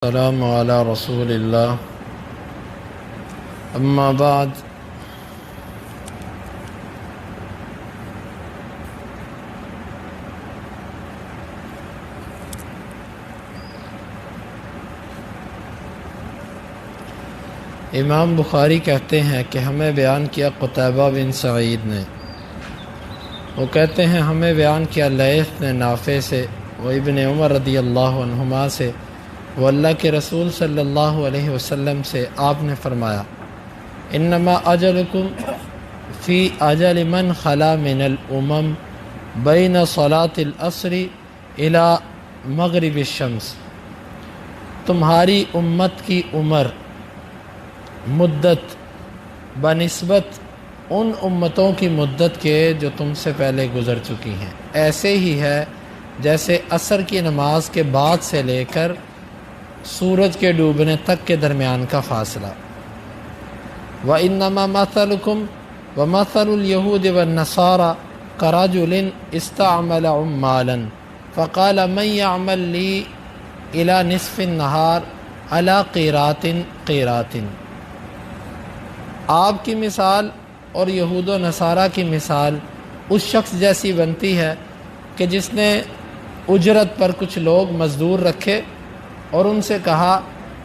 السلام علی رسول اللہ اما بعد امام بخاری کہتے ہیں کہ ہمیں بیان کیا قتیبہ بن سعید نے، وہ کہتے ہیں ہمیں بیان کیا لیث نے نافع سے، وہ ابن عمر رضی اللہ عنہما سے، وہ اللہ کے رسول صلی اللہ علیہ وسلم سے آپ نے فرمایا انما اجلکم فی اجل من خلا من الامم بین صلاۃ العصر الی مغرب الشمس، تمہاری امت کی عمر مدت بنسبت ان امتوں کی مدت کے جو تم سے پہلے گزر چکی ہیں ایسے ہی ہے جیسے عصر کی نماز کے بعد سے لے کر سورج کے ڈوبنے تک کے درمیان کا فاصلہ۔ وَإِنَّمَا مَثَلُكُمْ وَمَثَلُ الْيَهُودِ وَالنَّصَارَى كَرَجُلٍ اسْتَعْمَلَ عُمَّالًا فَقَالَ مَنْ يَعْمَلْ لِي إِلَى نِصْفِ النَّهَارِ عَلَى قِيرَاطٍ۔ آپ کی مثال اور یہود و نصارہ کی مثال اس شخص جیسی بنتی ہے کہ جس نے اجرت پر کچھ لوگ مزدور رکھے اور ان سے کہا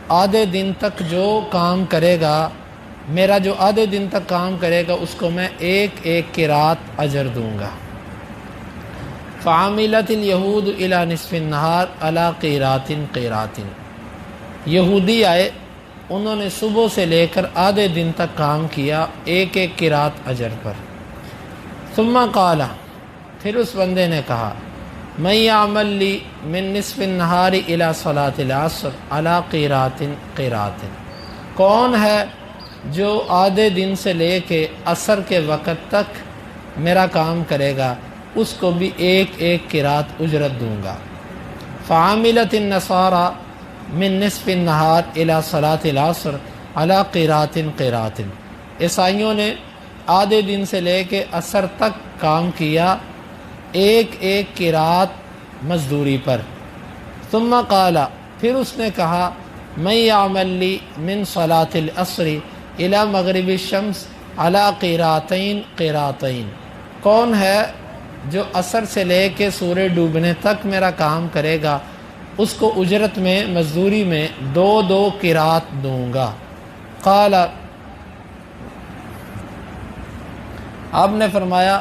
آدھے دن تک جو کام کرے گا، میرا جو آدھے دن تک کام کرے گا اس کو میں ایک ایک قرات اجر دوں گا۔ فعملت اليہود الی نصف النہار علی قیرات، یہودی آئے، انہوں نے صبح سے لے کر آدھے دن تک کام کیا ایک ایک قرات اجر پر۔ ثم قال، پھر اس بندے نے کہا من یعمل لی من نصف النہار الی صلاۃ العصر علی قیرات، کون ہے جو آدھے دن سے لے کے عصر کے وقت تک میرا کام کرے گا، اس کو بھی ایک ایک قرات اجرت دوں گا۔ فعملت النصارى من نصف النہار الی صلاۃ العصر علی قیرات، عیسائیوں نے آدھے دن سے لے کے عصر تک کام کیا ایک ایک قرات مزدوری پر۔ ثم قال، پھر اس نے کہا من یعمل لی من صلاۃ العصر الی مغرب الشمس علی قیراتین، کون ہے جو عصر سے لے کے سورج ڈوبنے تک میرا کام کرے گا، اس کو اجرت میں مزدوری میں دو دو قرات دوں گا۔ قال، آپ نے فرمایا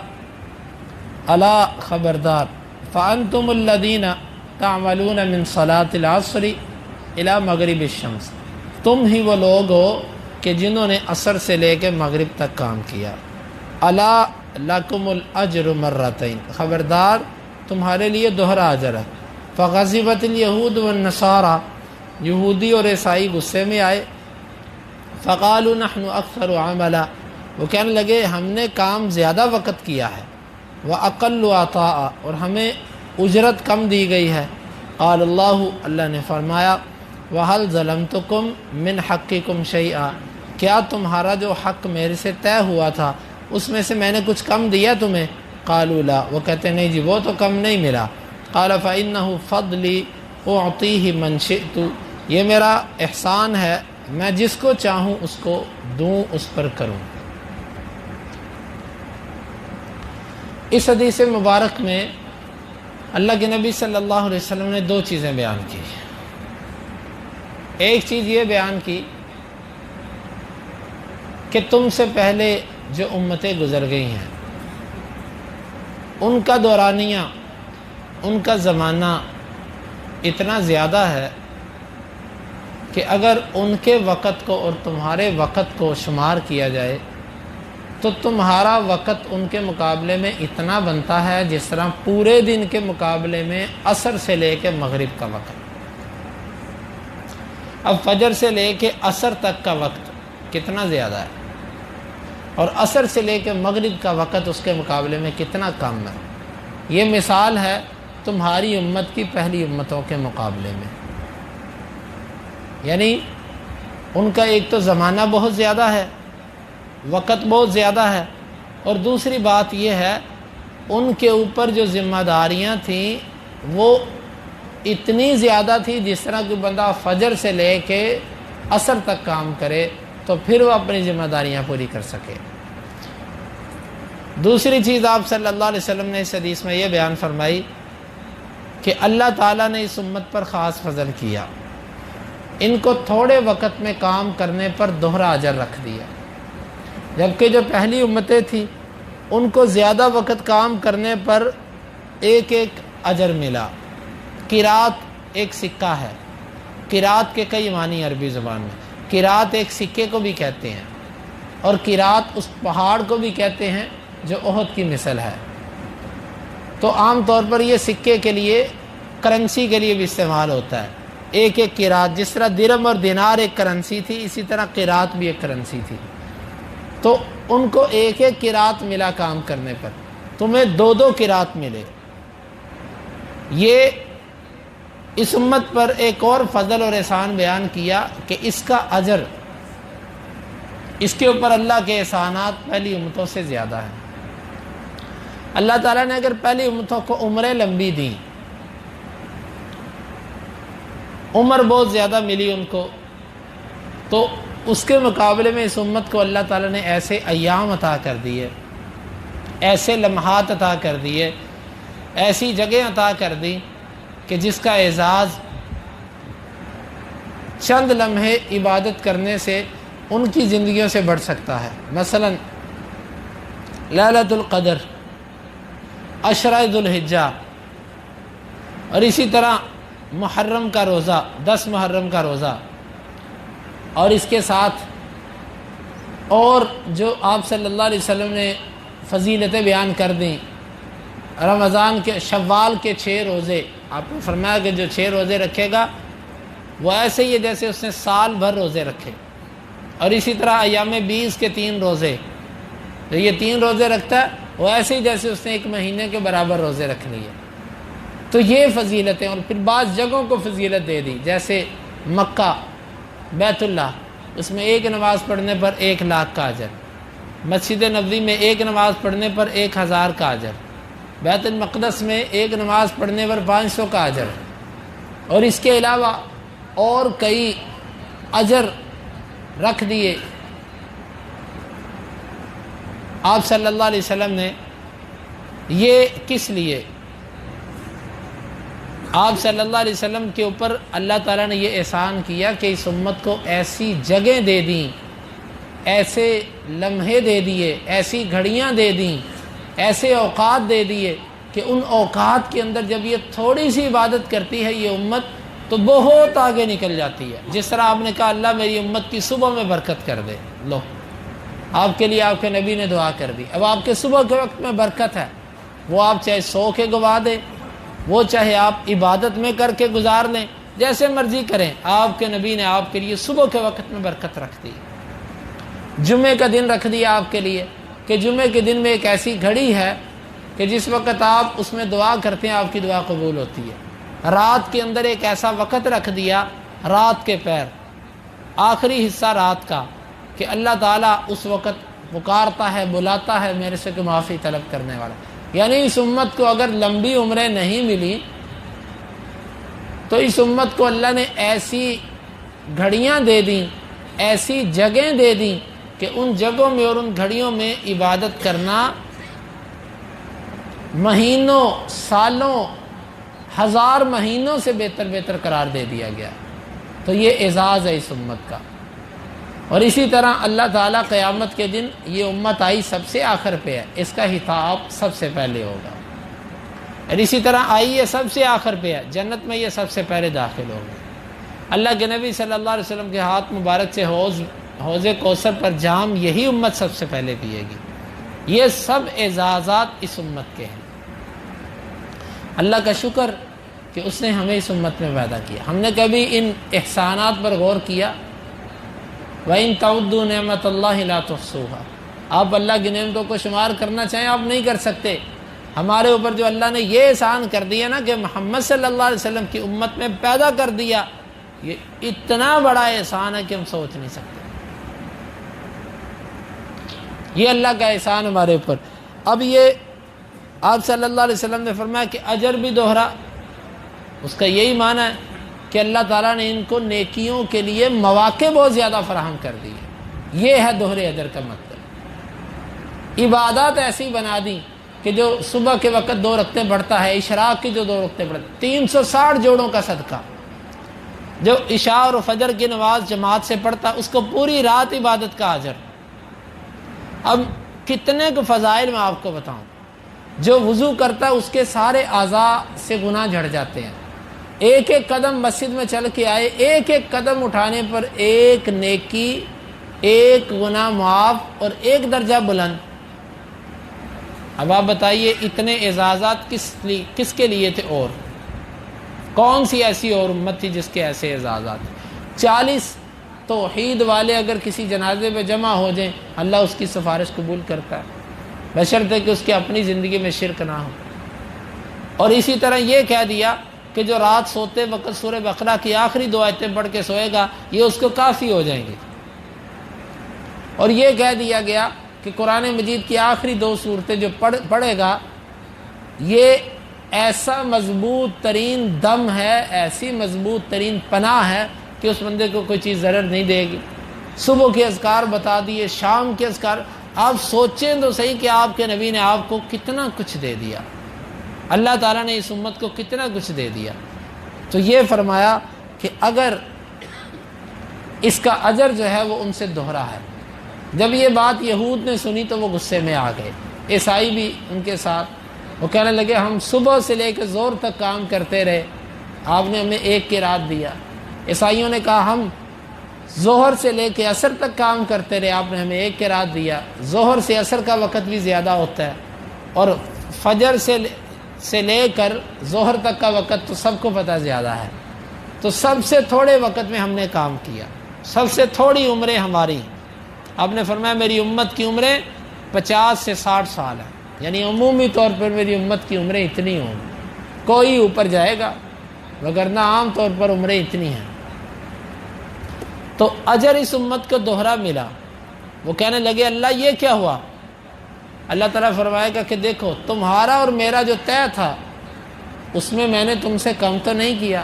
الا خبردار، فانتم الذین تعملون من صلاۃ العصر الی مغرب الشمس، تم ہی وہ لوگ ہو کہ جنہوں نے عصر سے لے کے مغرب تک کام کیا۔ الا لکم الاجر مرتین، خبردار تمہارے لیے دوہرا اجر ہے۔ فغضبت الیہود والنصارى، یہودی اور عیسائی غصے میں آئے۔ فقالوا نحن اکثر عملا، وہ کہنے لگے ہم نے کام زیادہ وقت کیا ہے، وَأَقَلُّ عَطَاءً، اور ہمیں اجرت کم دی گئی ہے۔ قال اللہ نے فرمایا وَهَلْ ظَلَمْتُكُمْ مِنْ حَقِّكُمْ شَيْئًا، کیا تمہارا جو حق میرے سے طے ہوا تھا اس میں سے میں نے کچھ کم دیا تمہیں؟ قالوا لا، وہ کہتے نہیں جی وہ تو کم نہیں ملا۔ قال فَإِنَّهُ فَضْلِي أُعْطِيهِ مَنْ شِئْتُ، یہ میرا احسان ہے، میں جس کو چاہوں اس کو دوں، اس پر کروں۔ اس حدیث مبارک میں اللہ کے نبی صلی اللہ علیہ وسلم نے دو چیزیں بیان کی۔ ایک چیز یہ بیان کی کہ تم سے پہلے جو امتیں گزر گئی ہیں ان کا دورانیہ، ان کا زمانہ اتنا زیادہ ہے کہ اگر ان کے وقت کو اور تمہارے وقت کو شمار کیا جائے تو تمہارا وقت ان کے مقابلے میں اتنا بنتا ہے جس طرح پورے دن کے مقابلے میں عصر سے لے کے مغرب کا وقت۔ اب فجر سے لے کے عصر تک کا وقت کتنا زیادہ ہے، اور عصر سے لے کے مغرب کا وقت اس کے مقابلے میں کتنا کم ہے۔ یہ مثال ہے تمہاری امت کی پہلی امتوں کے مقابلے میں، یعنی ان کا ایک تو زمانہ بہت زیادہ ہے، وقت بہت زیادہ ہے، اور دوسری بات یہ ہے ان کے اوپر جو ذمہ داریاں تھیں وہ اتنی زیادہ تھی جس طرح کہ بندہ فجر سے لے کے عصر تک کام کرے تو پھر وہ اپنی ذمہ داریاں پوری کر سکے۔ دوسری چیز آپ صلی اللہ علیہ وسلم نے اس حدیث میں یہ بیان فرمائی کہ اللہ تعالیٰ نے اس امت پر خاص فضل کیا، ان کو تھوڑے وقت میں کام کرنے پر دوہرا اجر رکھ دیا، جبکہ جو پہلی امتیں تھیں ان کو زیادہ وقت کام کرنے پر ایک ایک اجر ملا۔ قرات ایک سکہ ہے، قرات کے کئی معنی عربی زبان میں، قرات ایک سکے کو بھی کہتے ہیں اور قرات اس پہاڑ کو بھی کہتے ہیں جو احد کی مثل ہے۔ تو عام طور پر یہ سکے کے لیے، کرنسی کے لیے بھی استعمال ہوتا ہے۔ ایک ایک قرات، جس طرح درہم اور دینار ایک کرنسی تھی، اسی طرح قرات بھی ایک کرنسی تھی۔ تو ان کو ایک ایک قرات ملا کام کرنے پر، تمہیں دو دو قرات ملے۔ یہ اس امت پر ایک اور فضل اور احسان بیان کیا کہ اس کا اجر، اس کے اوپر اللہ کے احسانات پہلی امتوں سے زیادہ ہیں۔ اللہ تعالیٰ نے اگر پہلی امتوں کو عمریں لمبی دیں، عمر بہت زیادہ ملی ان کو، تو اس کے مقابلے میں اس امت کو اللہ تعالیٰ نے ایسے ایام عطا کر دیے، ایسے لمحات عطا کر دیے، ایسی جگہ عطا کر دی کہ جس کا اعزاز چند لمحے عبادت کرنے سے ان کی زندگیوں سے بڑھ سکتا ہے۔ مثلا لیلۃ القدر، عشرہ ذو الحجہ، اور اسی طرح محرم کا روزہ، 10 محرم کا روزہ، اور اس کے ساتھ اور جو آپ صلی اللہ علیہ وسلم نے فضیلتیں بیان کر دیں، رمضان کے، شوال کے 6 روزے، آپ نے فرمایا کہ جو 6 روزے رکھے گا وہ ایسے ہی ہے جیسے اس نے سال بھر روزے رکھے، اور اسی طرح ایام 20 کے 3 روزے، جو یہ 3 روزے رکھتا ہے وہ ایسے ہی جیسے اس نے 1 مہینے کے برابر روزے رکھ لیے۔ تو یہ فضیلتیں، اور پھر بعض جگہوں کو فضیلت دے دی، جیسے مکہ، بیت اللہ، اس میں 1 نماز پڑھنے پر 1 لاکھ کا اجر، مسجد نبوی میں 1 نماز پڑھنے پر 1000 کا اجر، بیت المقدس میں 1 نماز پڑھنے پر 500 کا اجر، اور اس کے علاوہ اور کئی اجر رکھ دیے۔ آپ صلی اللہ علیہ وسلم نے یہ کس لیے؟ آپ صلی اللہ علیہ وسلم کے اوپر اللہ تعالیٰ نے یہ احسان کیا کہ اس امت کو ایسی جگہیں دے دیں، ایسے لمحے دے دیے، ایسی گھڑیاں دے دیں، ایسے اوقات دے دیے کہ ان اوقات کے اندر جب یہ تھوڑی سی عبادت کرتی ہے یہ امت تو بہت آگے نکل جاتی ہے۔ جس طرح آپ نے کہا اللہ میری امت کی صبح میں برکت کر دے، لو آپ کے لیے آپ کے نبی نے دعا کر دی۔ اب آپ کے صبح کے وقت میں برکت ہے، وہ آپ چاہے سو کے گوا دیں، وہ چاہے آپ عبادت میں کر کے گزار لیں، جیسے مرضی کریں، آپ کے نبی نے آپ کے لیے صبح کے وقت میں برکت رکھ دی۔ جمعے کا دن رکھ دیا آپ کے لیے کہ جمعے کے دن میں ایک ایسی گھڑی ہے کہ جس وقت آپ اس میں دعا کرتے ہیں آپ کی دعا قبول ہوتی ہے۔ رات کے اندر ایک ایسا وقت رکھ دیا، رات کے پیر، آخری حصہ رات کا، کہ اللہ تعالیٰ اس وقت پکارتا ہے، بلاتا ہے میرے سے کہ معافی طلب کرنے والا۔ یعنی اس امت کو اگر لمبی عمریں نہیں ملی تو اس امت کو اللہ نے ایسی گھڑیاں دے دیں، ایسی جگہیں دے دیں کہ ان جگہوں میں اور ان گھڑیوں میں عبادت کرنا مہینوں، سالوں، 1000 مہینوں سے بہتر قرار دے دیا گیا۔ تو یہ اعزاز ہے اس امت کا۔ اور اسی طرح اللہ تعالیٰ قیامت کے دن، یہ امت آئی سب سے آخر پہ ہے، اس کا خطاب سب سے پہلے ہوگا، اور اسی طرح آئی یہ سب سے آخر پہ ہے، جنت میں یہ سب سے پہلے داخل ہوگا۔ اللہ کے نبی صلی اللہ علیہ وسلم کے ہاتھ مبارک سے حوض کوثر پر جام یہی امت سب سے پہلے پیے گی۔ یہ سب اعزازات اس امت کے ہیں۔ اللہ کا شکر کہ اس نے ہمیں اس امت میں پیدا کیا۔ ہم نے کبھی ان احسانات پر غور کیا؟ وَإِن تَعُدُّوا نِعْمَةَ اللَّهِ لَا تُحْصُوهَا، آپ اللہ کی نعمتوں کو شمار کرنا چاہیں آپ نہیں کر سکتے۔ ہمارے اوپر جو اللہ نے یہ احسان کر دیا نا کہ محمد صلی اللہ علیہ وسلم کی امت میں پیدا کر دیا، یہ اتنا بڑا احسان ہے کہ ہم سوچ نہیں سکتے۔ یہ اللہ کا احسان ہمارے اوپر۔ اب یہ آپ صلی اللہ علیہ وسلم نے فرمایا کہ اجر بھی دوہرا، اس کا یہی معنی ہے کہ اللہ تعالیٰ نے ان کو نیکیوں کے لیے مواقع بہت زیادہ فراہم کر دی ہے۔ یہ ہے دوہرے اجر کا مطلب۔ عبادات ایسی بنا دی کہ جو صبح کے وقت 2 رکعتیں پڑھتا ہے، اشراق کی جو 2 رکعتیں پڑھتا ہے، 360 جوڑوں کا صدقہ۔ جو عشاء اور فجر کی نماز جماعت سے پڑھتا ہے اس کو پوری رات عبادت کا اجر۔ اب کتنے کو فضائل میں آپ کو بتاؤں۔ جو وضو کرتا ہے اس کے سارے اعضاء سے گناہ جھڑ جاتے ہیں۔ ایک ایک قدم مسجد میں چل کے آئے، ایک ایک قدم اٹھانے پر ایک نیکی، ایک گناہ معاف اور ایک درجہ بلند۔ اب آپ بتائیے اتنے اعزازات کس کے لیے تھے؟ اور کون سی ایسی اور امت تھی جس کے ایسے اعزازات؟ 40 توحید والے اگر کسی جنازے پہ جمع ہو جائیں اللہ اس کی سفارش قبول کرتا ہے، بشرطے کہ اس کی اپنی زندگی میں شرک نہ ہو۔ اور اسی طرح یہ کہہ دیا کہ جو رات سوتے وقت سورہ بقرہ کی آخری 2 آیتیں پڑھ کے سوئے گا یہ اس کو کافی ہو جائیں گے۔ اور یہ کہہ دیا گیا کہ قرآن مجید کی آخری 2 سورتیں جو پڑھے گا یہ ایسا مضبوط ترین دم ہے، ایسی مضبوط ترین پناہ ہے کہ اس بندے کو کوئی چیز ضرر نہیں دے گی۔ صبح کے اذکار بتا دیے، شام کے اذکار۔ آپ سوچیں تو صحیح کہ آپ کے نبی نے آپ کو کتنا کچھ دے دیا، اللہ تعالیٰ نے اس امت کو کتنا کچھ دے دیا۔ تو یہ فرمایا کہ اگر اس کا اجر جو ہے وہ ان سے دوہرا ہے۔ جب یہ بات یہود نے سنی تو وہ غصے میں آ گئے، عیسائی بھی ان کے ساتھ۔ وہ کہنے لگے ہم صبح سے لے کے زور تک کام کرتے رہے، آپ نے ہمیں 1 قرات دیا۔ عیسائیوں نے کہا ہم ظہر سے لے کے عصر تک کام کرتے رہے، آپ نے ہمیں 1 قرات دیا۔ ظہر سے عصر کا وقت بھی زیادہ ہوتا ہے، اور فجر سے لے کر ظہر تک کا وقت تو سب کو پتہ زیادہ ہے۔ تو سب سے تھوڑے وقت میں ہم نے کام کیا، سب سے تھوڑی عمریں ہماری۔ آپ نے فرمایا میری امت کی عمریں 50 سے 60 سال ہیں، یعنی عمومی طور پر میری امت کی عمریں اتنی ہوں گی، کوئی اوپر جائے گا وگرنہ عام طور پر عمریں اتنی ہیں۔ تو اجر اس امت کو دوہرا ملا۔ وہ کہنے لگے اللہ یہ کیا ہوا؟ اللہ تعالیٰ فرمائے گا کہ دیکھو تمہارا اور میرا جو طے تھا اس میں نے تم سے کم تو نہیں کیا۔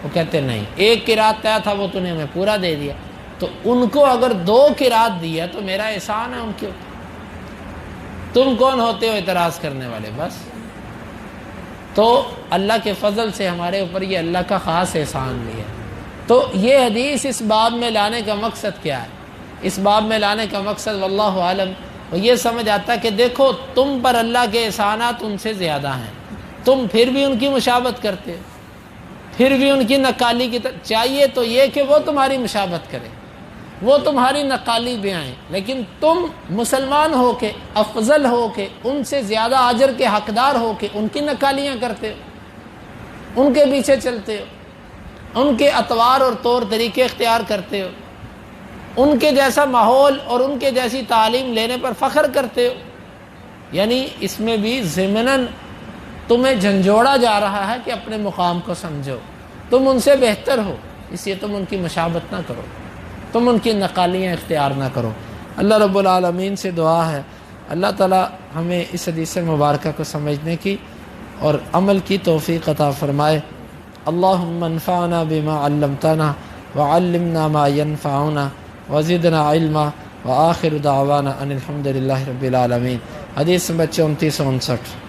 وہ کہتے نہیں، 1 قرات طے تھا وہ تو نے ہمیں پورا دے دیا۔ تو ان کو اگر 2 قرات دیا تو میرا احسان ہے ان کے اوپر، تم کون ہوتے ہو اعتراض کرنے والے؟ بس تو اللہ کے فضل سے ہمارے اوپر یہ اللہ کا خاص احسان بھی ہے۔ تو یہ حدیث اس باب میں لانے کا مقصد کیا ہے؟ اس باب میں لانے کا مقصد واللہ عالم وہ یہ سمجھ آتا کہ دیکھو تم پر اللہ کے احسانات ان سے زیادہ ہیں، تم پھر بھی ان کی مشابہت کرتے ہو، پھر بھی ان کی نقالی کی چاہیے تو یہ کہ وہ تمہاری مشابہت کرے، وہ تمہاری نقالی بیائیں، لیکن تم مسلمان ہو کے افضل ہو کے ان سے زیادہ اجر کے حقدار ہو کے ان کی نقالیاں کرتے ہو، ان کے پیچھے چلتے ہو، ان کے اطوار اور طور طریقے اختیار کرتے ہو، ان کے جیسا ماحول اور ان کے جیسی تعلیم لینے پر فخر کرتے ہو۔ یعنی اس میں بھی ضمناً تمہیں جھنجھوڑا جا رہا ہے کہ اپنے مقام کو سمجھو، تم ان سے بہتر ہو، اس لیے تم ان کی مشابہت نہ کرو، تم ان کی نقالیاں اختیار نہ کرو۔ اللہ رب العالمین سے دعا ہے اللہ تعالی ہمیں اس حدیث مبارکہ کو سمجھنے کی اور عمل کی توفیق عطا فرمائے۔ اللہم انفعنا بما علمتنا وعلمنا ما ينفعنا وزدنا علما وآخر دعوانا ان الحمد للہ رب العالمین۔ حدیث نمبر 3459۔